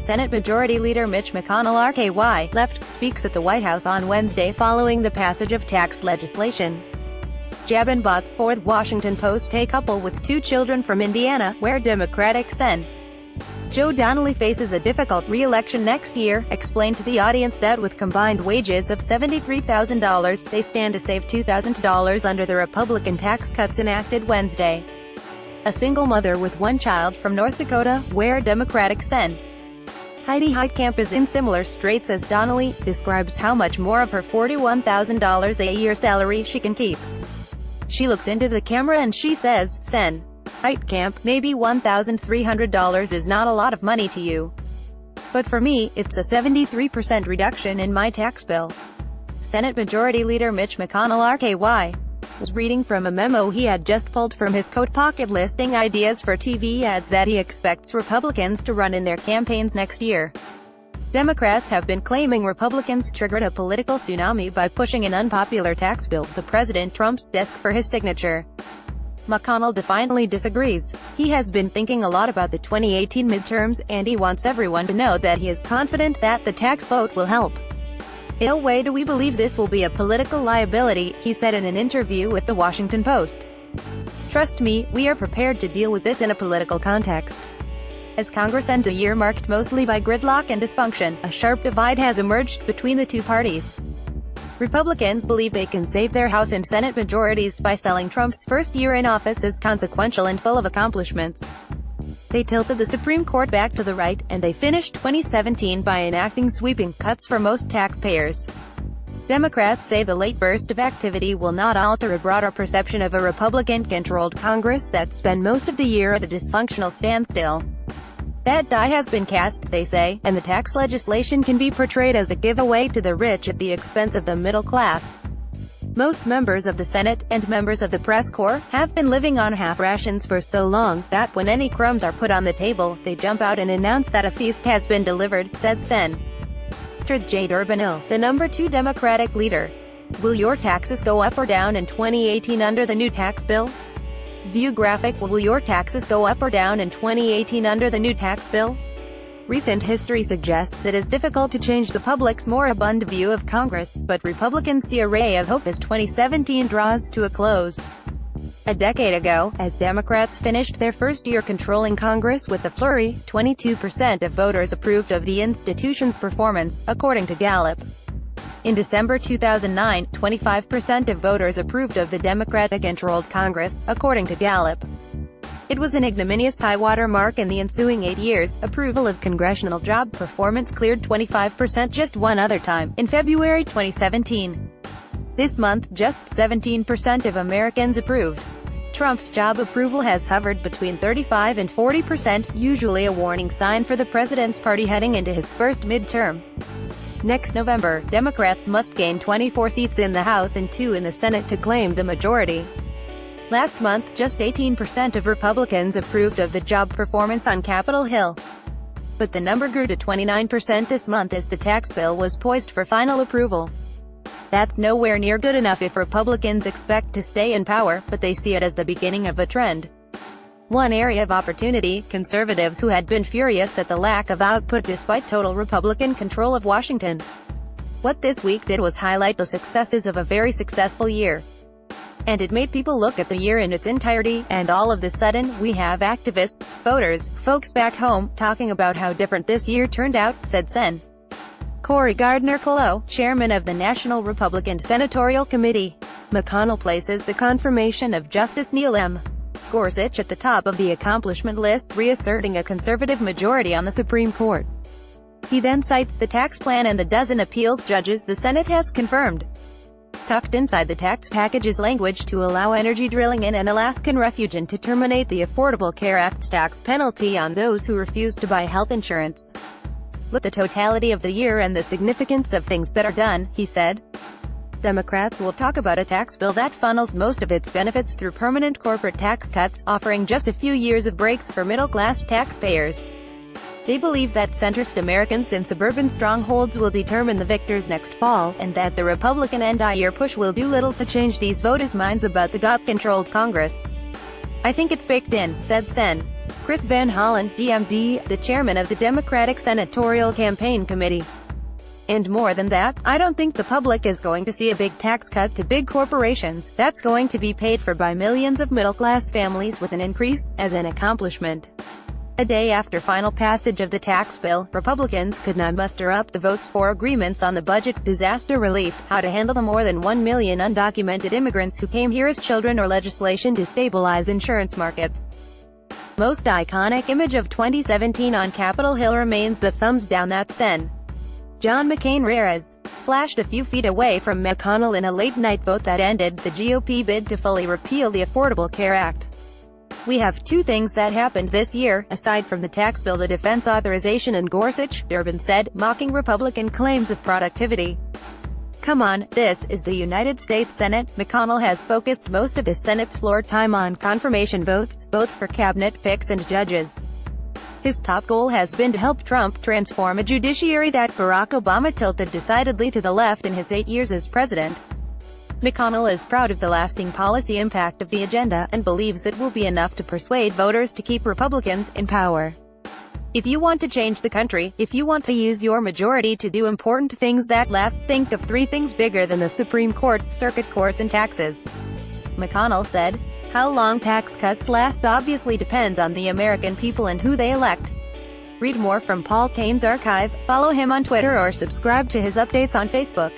Senate Majority Leader Mitch McConnell RKY left speaks at the White House on Wednesday following the passage of tax legislation. Jabin Butts for The Washington Post. A couple with 2 children from Indiana, where Democratic Sen. Joe Donnelly faces a difficult re-election next year, explained to the audience that with combined wages of $73,000, they stand to save $2,000 under the Republican tax cuts enacted Wednesday. A single mother with 1 child from North Dakota, where Democratic Sen. Heidi Heitkamp is in similar straits as Donnelly, describes how much more of her $41,000 a year salary she can keep. She looks into the camera and she says, "Sen. Heitkamp, maybe $1,300 is not a lot of money to you. But for me, it's a 73% reduction in my tax bill." Senate Majority Leader Mitch McConnell RKY was reading from a memo he had just pulled from his coat pocket listing ideas for TV ads that he expects Republicans to run in their campaigns next year. Democrats have been claiming Republicans triggered a political tsunami by pushing an unpopular tax bill to President Trump's desk for his signature. McConnell defiantly disagrees. He has been thinking a lot about the 2018 midterms, and he wants everyone to know that he is confident that the tax vote will help. "In no way do we believe this will be a political liability," he said in an interview with The Washington Post. "Trust me, we are prepared to deal with this in a political context." As Congress ends a year marked mostly by gridlock and dysfunction, a sharp divide has emerged between the two parties. Republicans believe they can save their House and Senate majorities by selling Trump's first year in office as consequential and full of accomplishments. They tilted the Supreme Court back to the right, and they finished 2017 by enacting sweeping cuts for most taxpayers. Democrats say the late burst of activity will not alter a broader perception of a Republican-controlled Congress that spent most of the year at a dysfunctional standstill. That die has been cast, they say, and the tax legislation can be portrayed as a giveaway to the rich at the expense of the middle class. Most members of the Senate, and members of the press corps, have been living on half rations for so long, that when any crumbs are put on the table, they jump out and announce that a feast has been delivered, said Sen. J. Durbin, the number 2 Democratic leader. Will your taxes go up or down in 2018 under the new tax bill? View graphic. Will your taxes go up or down in 2018 under the new tax bill? Recent history suggests it is difficult to change the public's moribund view of Congress, but Republicans see a ray of hope as 2017 draws to a close. A decade ago, as Democrats finished their first year controlling Congress with a flurry, 22% of voters approved of the institution's performance, according to Gallup. In December 2009, 25% of voters approved of the Democratic-controlled Congress, according to Gallup. It was an ignominious high-water mark in the ensuing 8 years. Approval of congressional job performance cleared 25% just one other time, in February 2017. This month, just 17% of Americans approved. Trump's job approval has hovered between 35 and 40%, usually a warning sign for the president's party heading into his first midterm. Next November, Democrats must gain 24 seats in the House and 2 in the Senate to claim the majority. Last month, just 18% of Republicans approved of the job performance on Capitol Hill. But the number grew to 29% this month as the tax bill was poised for final approval. That's nowhere near good enough if Republicans expect to stay in power, but they see it as the beginning of a trend. One area of opportunity, conservatives who had been furious at the lack of output despite total Republican control of Washington. What this week did was highlight the successes of a very successful year. And it made people look at the year in its entirety, and all of a sudden, we have activists, voters, folks back home, talking about how different this year turned out, said Sen. Cory Gardner-Collow, chairman of the National Republican Senatorial Committee. McConnell places the confirmation of Justice Neil M. Gorsuch at the top of the accomplishment list, reasserting a conservative majority on the Supreme Court. He then cites the tax plan and the dozen appeals judges the Senate has confirmed. Tucked inside the tax package is language to allow energy drilling in an Alaskan refuge to terminate the Affordable Care Act's tax penalty on those who refuse to buy health insurance. Look at the totality of the year and the significance of things that are done, he said. Democrats will talk about a tax bill that funnels most of its benefits through permanent corporate tax cuts, offering just a few years of breaks for middle-class taxpayers. They believe that centrist Americans in suburban strongholds will determine the victors next fall, and that the Republican end-of-year push will do little to change these voters' minds about the GOP-controlled Congress. I think it's baked in, said Sen. Chris Van Hollen, DMD, the chairman of the Democratic Senatorial Campaign Committee. And more than that, I don't think the public is going to see a big tax cut to big corporations. That's going to be paid for by millions of middle-class families with an increase, as an accomplishment. A day after final passage of the tax bill, Republicans could not muster up the votes for agreements on the budget, disaster relief, how to handle the more than 1 million undocumented immigrants who came here as children, or legislation to stabilize insurance markets. Most iconic image of 2017 on Capitol Hill remains the thumbs down that Sen. John McCain Rares flashed a few feet away from McConnell in a late-night vote that ended the GOP bid to fully repeal the Affordable Care Act. "We have two things that happened this year, aside from the tax bill: the defense authorization and Gorsuch," Durbin said, mocking Republican claims of productivity. "Come on, this is the United States Senate." McConnell has focused most of the Senate's floor time on confirmation votes, both for cabinet picks and judges. His top goal has been to help Trump transform a judiciary that Barack Obama tilted decidedly to the left in his 8 years as president. McConnell is proud of the lasting policy impact of the agenda, and believes it will be enough to persuade voters to keep Republicans in power. If you want to change the country, if you want to use your majority to do important things that last, think of 3 things bigger than the Supreme Court, circuit courts and taxes. McConnell said, "How long tax cuts last obviously depends on the American people and who they elect." Read more from Paul Kane's archive, follow him on Twitter or subscribe to his updates on Facebook.